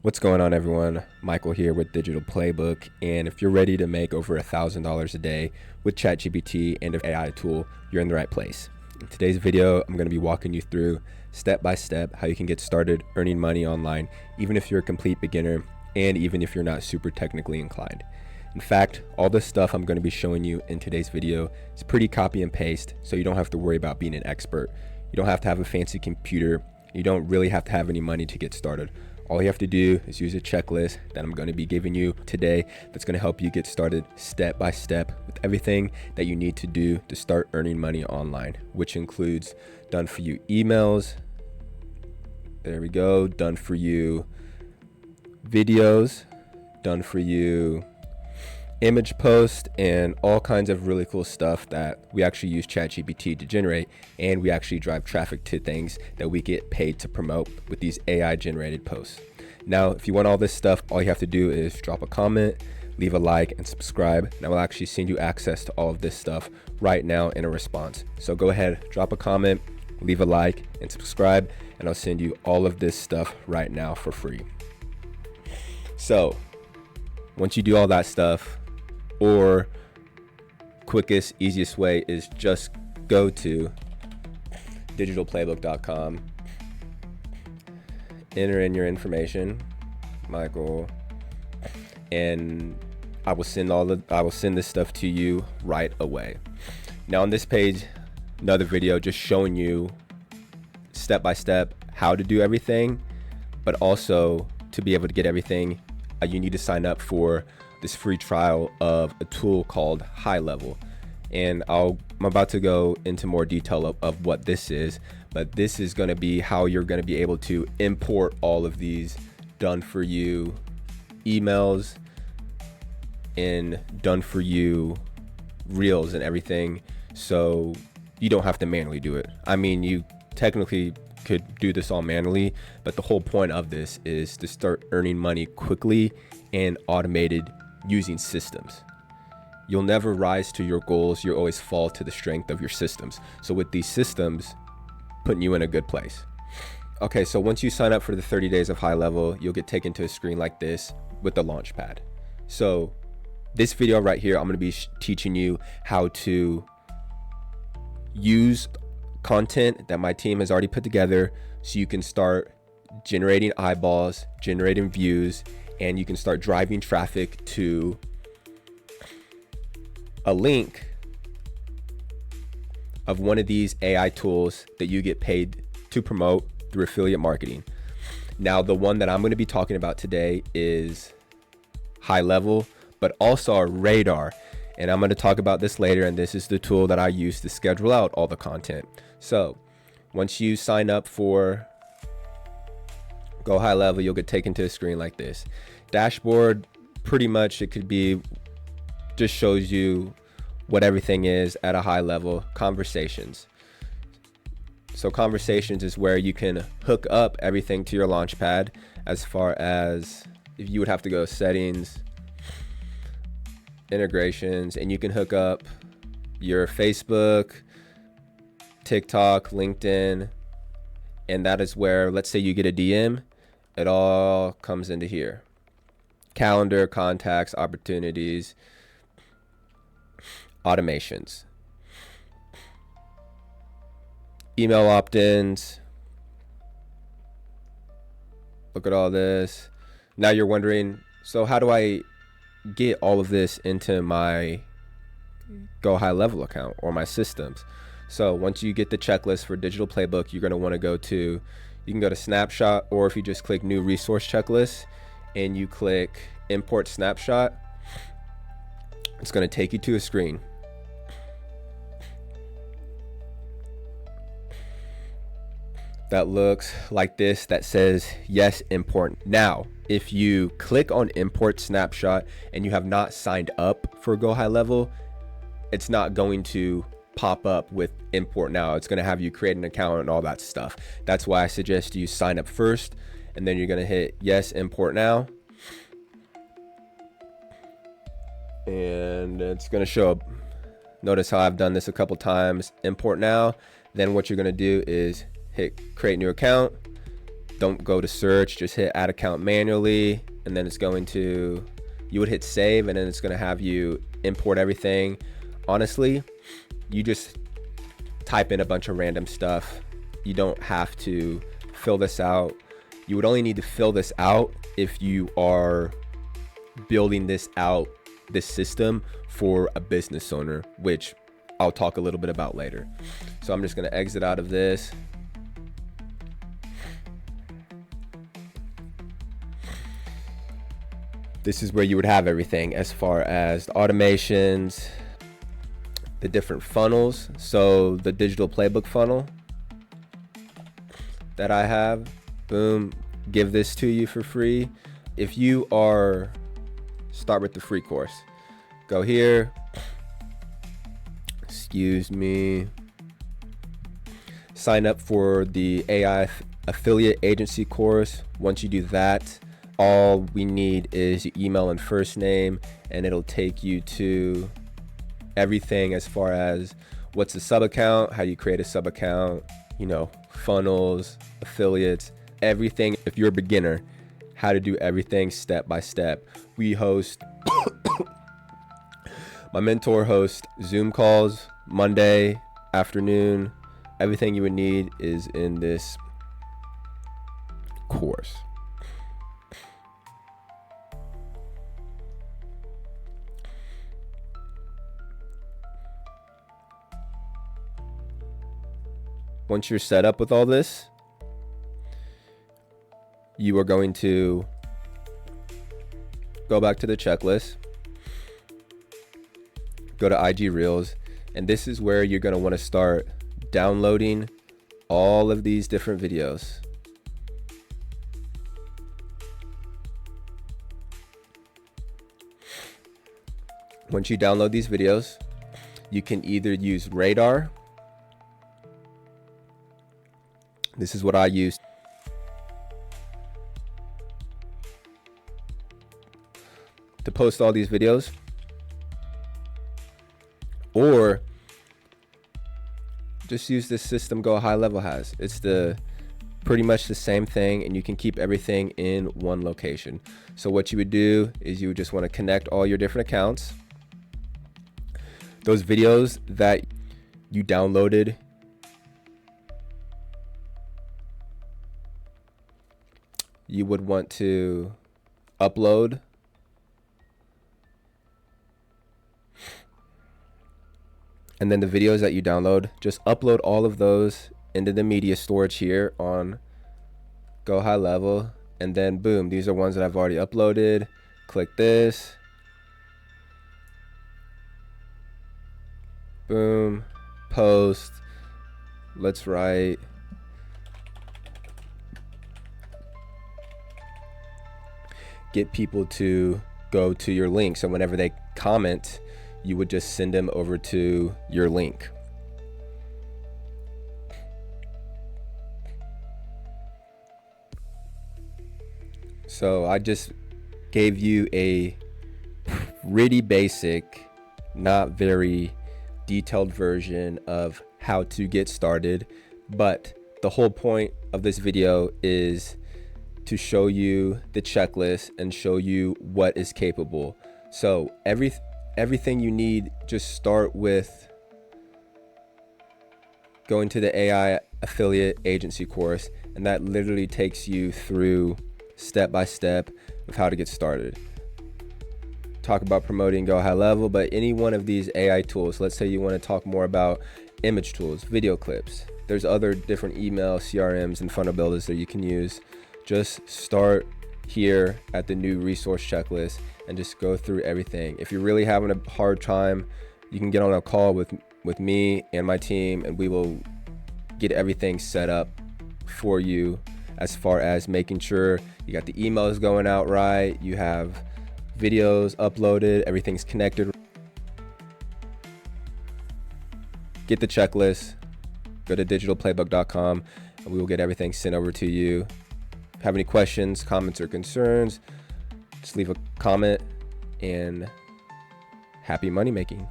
What's going on, everyone? Michael here with Digital Playbook, and if you're ready to make over $1,000 a day with ChatGPT and an AI tool, you're in the right place. In today's video, I'm going to be walking you through step by step how you can get started earning money online, even if you're a complete beginner and even if you're not super technically inclined. In fact, all this stuff I'm going to be showing you in today's video is pretty copy and paste, so you don't have to worry about being an expert. You don't have to have a fancy computer. You don't really have to have any money to get started. All you have to do is use a checklist that I'm going to be giving you today that's going to help you get started step by step with everything that you need to do to start earning money online, which includes done for you emails. There we go. Done for you videos, done for you image post, and all kinds of really cool stuff that we actually use ChatGPT to generate, and we actually drive traffic to things that we get paid to promote with these AI generated posts. Now, if you want all this stuff, all you have to do is drop a comment, leave a like, and subscribe, and I will actually send you access to all of this stuff right now in a response. So go ahead, drop a comment, leave a like, and subscribe, and I'll send you all of this stuff right now for free. So once you do all that stuff, or quickest, easiest way is just go to digitalplaybook.com, enter in your information, Michael, and I will send this stuff to you right away. Now on this page, another video just showing you step by step how to do everything, but also to be able to get everything, you need to sign up for this free trial of a tool called High Level. And I'm about to go into more detail of what this is, but this is going to be how you're going to be able to import all of these done for you emails and done for you reels and everything, so you don't have to manually do it. I mean, you technically could do this all manually, but the whole point of this is to start earning money quickly and automated using systems. You'll never rise to your goals. You always fall to the strength of your systems. So with these systems, putting you in a good place. Okay, so once you sign up for the 30 days of High Level, you'll get taken to a screen like this with the Launchpad. So this video right here, I'm going to be teaching you how to use content that my team has already put together so you can start generating eyeballs, generating views, and you can start driving traffic to a link of one of these AI tools that you get paid to promote through affiliate marketing. Now, the one that I'm going to be talking about today is High Level, but also a Radar. And I'm going to talk about this later, and this is the tool that I use to schedule out all the content. So once you sign up for Go High Level, you'll get taken to a screen like this. Dashboard, pretty much it could be, just shows you what everything is at a high level. Conversations. So conversations is where you can hook up everything to your Launchpad, as far as if you would have to go settings, integrations, and you can hook up your Facebook, TikTok, LinkedIn, and that is where, let's say you get a DM, it all comes into here. Calendar, contacts, opportunities, automations, email opt-ins. Look at all this. Now you're wondering, so how do I get all of this into my Go High Level account or my systems? So once you get the checklist for Digital Playbook, you're going to want to go to, you can go to Snapshot, or if you just click New Resource Checklist and you click Import Snapshot, it's going to take you to a screen. That looks like this, that says yes, import. Now, if you click on Import Snapshot and you have not signed up for Go High Level, it's not going to pop up with import now. It's going to have you create an account and all that stuff. That's why I suggest you sign up first, and then you're going to hit yes, import now, and it's going to show up. Notice how I've done this a couple times. Import now. Then what you're going to do is hit create new account, don't go to search, just hit add account manually, and then it's going to, you would hit save, and then it's going to have you import everything. Honestly, you just type in a bunch of random stuff. You don't have to fill this out. You would only need to fill this out if you are building this system for a business owner, which I'll talk a little bit about later. So I'm just going to exit out of this. This is where you would have everything as far as the automations, the different funnels. So the digital playbook funnel that I have, boom, give this to you for free. If you are, start with the free course, go here, excuse me, sign up for the AI affiliate agency course. Once you do that, all we need is your email and first name, and it'll take you to everything as far as what's a sub account, how you create a sub account, you know, funnels, affiliates, everything. If you're a beginner, how to do everything step by step. We host, my mentor hosts Zoom calls Monday afternoon. Everything you would need is in this course. Once you're set up with all this, you are going to go back to the checklist, go to IG Reels, and this is where you're going to want to start downloading all of these different videos. Once you download these videos, you can either use Radar. This is what I use to post all these videos, or just use this system Go High Level has. It's pretty much the same thing, and you can keep everything in one location. So what you would do is you would just want to connect all your different accounts. Those videos that you downloaded, you would want to upload. And then the videos that you download, just upload all of those into the media storage here on Go High Level. And then boom, these are ones that I've already uploaded. Click this. Boom, post. Let's write get people to go to your link. So whenever they comment, you would just send them over to your link. So I just gave you a pretty basic, not very detailed version of how to get started, but the whole point of this video is to show you the checklist and show you what is capable. So everything you need, just start with going to the AI affiliate agency course, and that literally takes you through step by step of how to get started. Talk about promoting Go High Level, but any one of these AI tools, let's say you want to talk more about image tools, video clips, there's other different email CRMs and funnel builders that you can use. Just start here at the new resource checklist and just go through everything. If you're really having a hard time, you can get on a call with me and my team, and we will get everything set up for you as far as making sure you got the emails going out right, you have videos uploaded, everything's connected. Get the checklist, go to digitalplaybook.com, and we will get everything sent over to you. If you have any questions, comments, or concerns, just leave a comment, and happy money making.